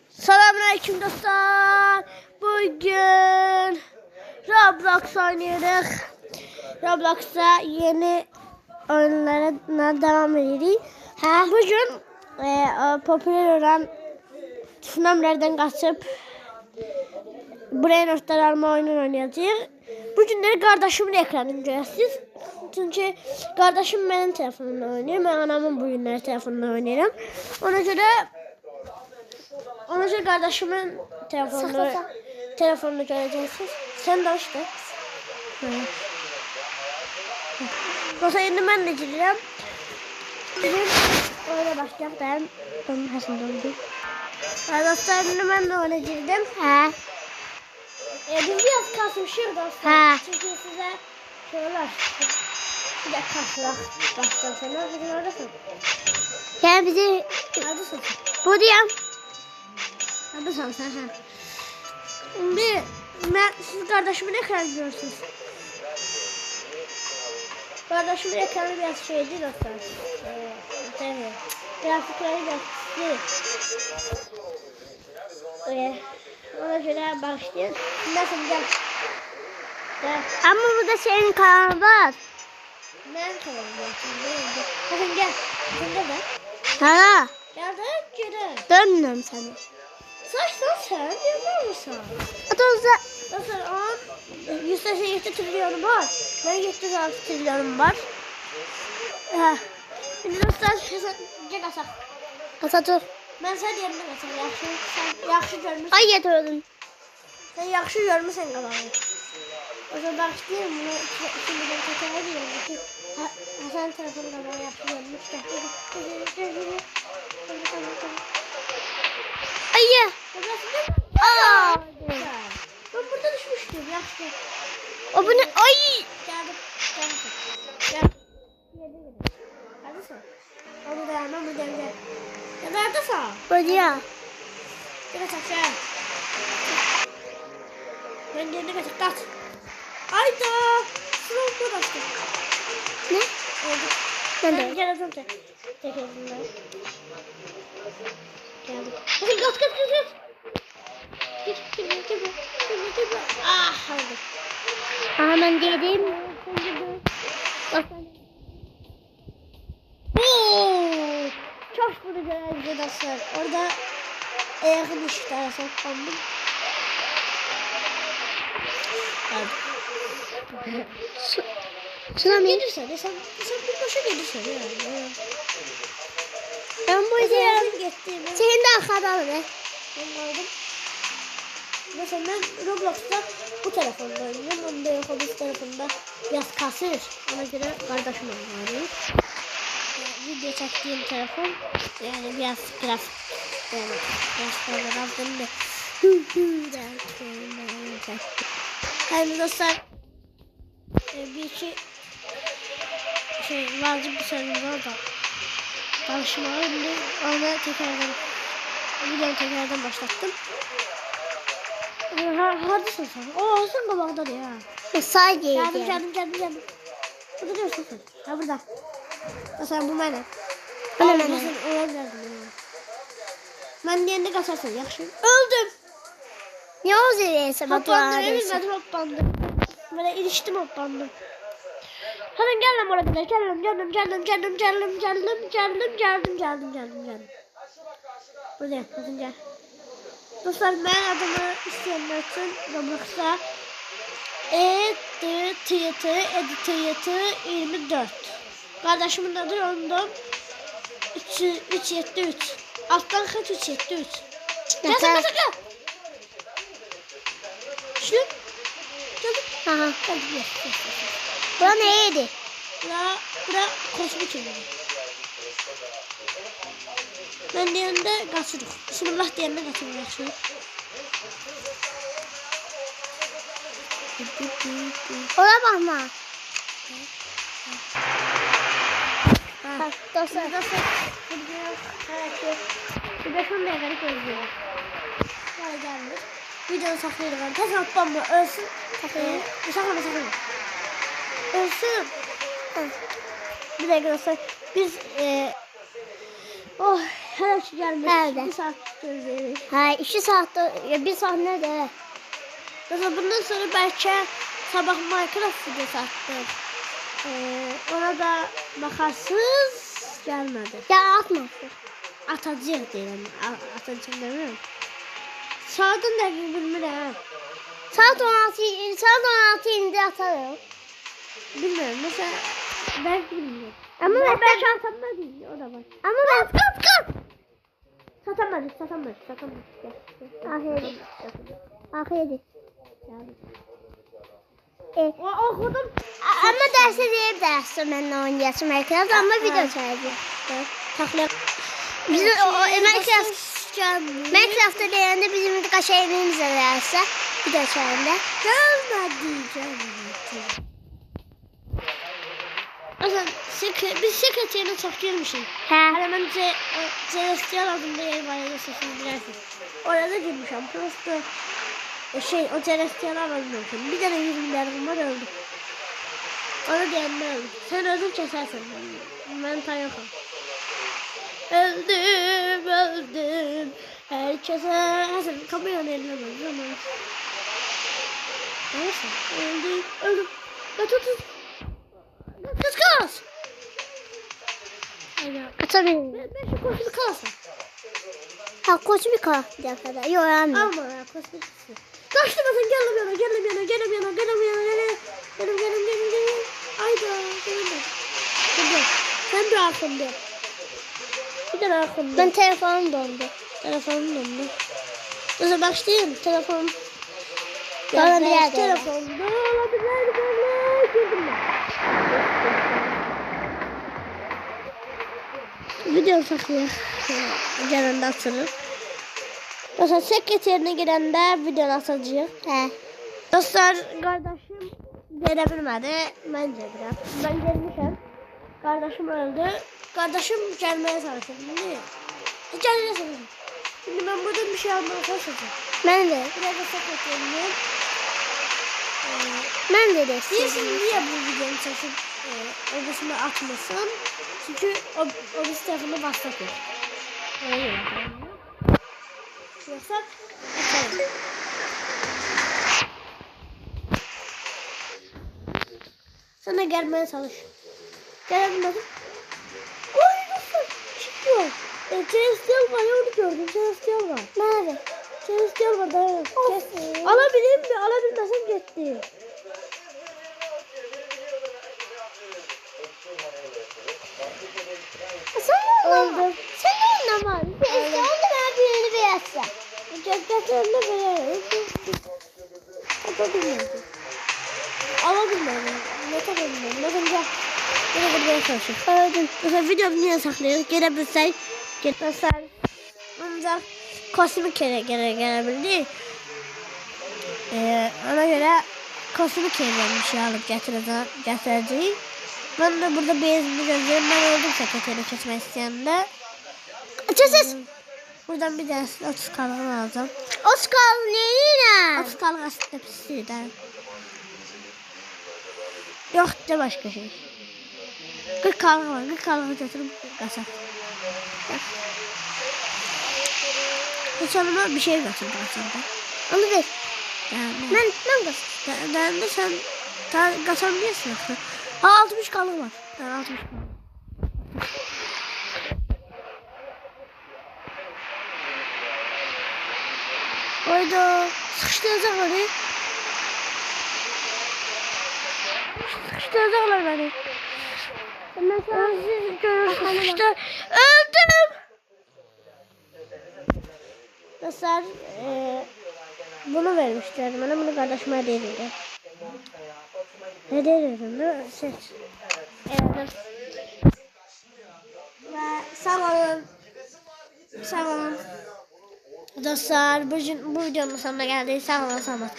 Selamünaleyküm dostlar. Bugün Roblox oynuyoruz. Roblox'ta yeni oyunlara devam ediyoruz. Bugün popüler olan tsunamilerden kaçıp Brain Notlar alma oyununu oynayacağız. Bugünleri kardeşimin ekranını görüyorsunuz. Çünkü kardeşim benim telefonumda oynuyor. Ben anamın bu günleri telefonunda oynuyorum. Ona göre kardeşimin telefonunu göreceksiniz. Sen de işte. Mesela şimdi ben de gireceğim. Bugün öyle başlayacağım. Ben onun hasında oldum. Arkadaşlar şimdi ben de öyle girdim. Biz biraz kasmışız dostlar. Çünkü size şöyle bir de kaslar. Baştan sana bugün oradasın. Gel bizi. Neredesin? Buradayım. Neredesin sen? Siz kardeşimin ekranı görüyorsunuz. Kardeşimin ekranı biraz şeydi dostlar. Grafikleri biraz ona göre başlayalım. Nasıl gel. Ama burada senin kanalı var. Ben kalalım. Bakın gel. Şimdi de. Hala. Gel de geri. Dönmüyorum seni. Saçtan sen yapar mısın? Atılsa. Nasıl 187 trilyonum var. Ben 76 trilyonum var. Şimdi dostlar gel asak. Atatürk. Ben sen yerine geçeyim. Yaxşı görmüşsün. Ay yatırdın. Sen yaxşı görmüşsün kalanı. O zaman başlayalım. Şimdi ben tekrar ediyorum. Hasan tarafında ben yaxşı görmüşsün. Ayı. Aa. Ben burada düşmüştüm. Yaxşı. O bu ne? Ay. Geldim. Gel. Hadi sen. Onu dayanmam. Gel. Ya neredesin? Buraya. Gel aşağı. Ben yerine kaçıp kaç. Hayda. Sıra burada açtım. Ne? Oldu. Ben Ben de. geleceğim tek elinden. Geldim. Bakın kaç. Git. Ah aldım. Hemen geldim. Oo! Çok vurucu arkadaşlar. Orada ayağım ışıklara saklandım. Tsunami. Gelirsen de sen bir başa gelirsen ya. Ben bu işe Yarın gittiğimi senin de arkadan be. ben aldım. Mesela ben Roblox'ta bu telefonda oynuyorum. Onun da yok olduğu telefonda biraz kasır. Ona göre kardeşim oynuyor. Video çektiğim telefon yani biraz grafik yani biraz fazla razdım da yani dostlar bir iki vacip bir sorun var da danışmalı şimdi onu tekrardan başlattım. Hadisin sen. Sen kabakta ya. Say Geldim. geldim. Burada diyorsun sen. Ha burada. Mesela bu benim. Öyle Ben diyende kaçarsın yaxşı. Öldüm. Ne o zirveyse Hoppandım, bilmedim hoppandım. Böyle iliştim hoppandım. Hadi gel lan oraya kadar. Geldim. Buradayım, hadi gel. Dostlar ben adımı isteyenler için Roblox'ta editiyatı 24. Kardeşimin adı onda 373. Alttan kaç 373. Gel. Şu. Aha. Gel. Bu neydi? Bura kosmik ürünü. Ben diyende kaçırıq. Bismillah diyende kaçırıq yaxşı. Ona bakma. Dostlar. Bir 5-10 dakikalık özlüyorum. Böyle geldik. Videonu saklayalım. Tez atmam ölsün. Saklama. Ölsün. Bir dakika dostlar. Biz Hələ ki gəlmiş. Nerede? 1 saat gözləyirik. Ha 2 saatte ya 1 saat nerede? Mesela bundan sonra belki sabah Minecraft videosu attım. Ona da bakarsınız. Gelmedi. Ya atma. Atacağız diyelim. Atacağım demiyorum. Saatın da bilmirəm. Saat 16 indi atarım. Bilmiyorum. Mesela belki bilmiyorum. Ama Ben ben belki atamadım. O da var. ama ben kat. Satamadık. Gel. Aferin. Aferin. Okudum. Ama derse deyip dersim benimle oynayasın Minecraft ama video çekeceğim. Takla. Bizim Minecraft'ta deyəndə bizim qaç evimiz derse video çəkəndə. Gelmedi. Aslında biz sekreterine çok girmişiz. Hə. Hemen Celestial adında yer var ya sesini bilersiniz. Orada girmişim. Prosto o Celestial'ı almamışım. Bir tane 100 milyarım var öldüm. Onu diyenler öldüm. Sen öldün kesersin. Ben yokum. Öldüm. Herkese kameranın eline öldüm ama. Neyse. Öldüm. Tut. Kaç. Atabilirim. Ben şu koşulu kalsın. Ha koç bir kal. Bir dakika da. Yok yani. Alma ya koşulu kalsın. Kaçtırmasın gelemiyorum. Hayda gelemiyorum. Sen bir arkamda. Bir de arkamda. Ben telefonum dondu. Telefonum dondu. O zaman başlayayım. Telefonum. Bana bir yerde. Telefonda olabilir böyle. Girdim ben. Video saklıyor. Canında atılır. Mesela sekreterine girende video atacağım. He. Dostlar kardeşim gelebilmedi. Ben geldim. Ben gelmişim. Kardeşim öldü. Kardeşim gelmeye çalışıyor. Niye? Gelmeye çalışıyor. Şimdi ben buradan bir şey almaya çalışacağım. Ben de. Biraz da sekreterine. Ben de Diyorsun istedim. niye bu videonun sesini odasına atmasın? Çünkü o biz tarafını baslatıyor. Öyle yapalım. Yoksa atalım. Sana gelmeye çalış. Gelebilmedim. Oy nasıl? Çıkıyor. Celestial var ya onu gördüm. Celestial var. Nerede? Celestial var dayanın. Olsun. Alabilirim mi? Alabilmesem gitti. Sen Öldüm. ne Sen ne oynama? Sen de ben birini beğensem. Ceketlerine böyle. Alabilmedim. Alabilmedim. Yetebilmedim. Bakın gel. Yine bulmaya çalışıyorum. Öldüm. Mesela videomu niye saklıyoruz? Gelebilsek. Mesela ancak kosmik gelebildi. Ona göre kosmik bir şey alıp getireceğim. Ben de burada beyazını gözlerim. Ben öldüm sekreteri kesmek isteyenler. Açasız. Buradan bir de 30 kalın alacağım. Oscar neyle? 30 kalın aslında pisliğden. Yok da başka şey. 40 kalın var. 40 kalın götürüp kasap. Hiç yanıma bir şey götürdüm aslında. Onu ver. Yani, Ben basın. ben de sen kasamıyorsun yoksa. Ha 60 kalın var. Ben 60 kalın. Oyda sıkıştıracaklar beni. Sıkıştıracaklar beni. Sıkıştı. Öldüm. Dostlar bunu vermişler bana. Bunu kardeşime hediye edildi. Hediye edildi. Seç. Evet. Ve sağ olun. Sağ olun. Dostlar bu videonun sonuna geldik. Sağ olun. Sağ olun.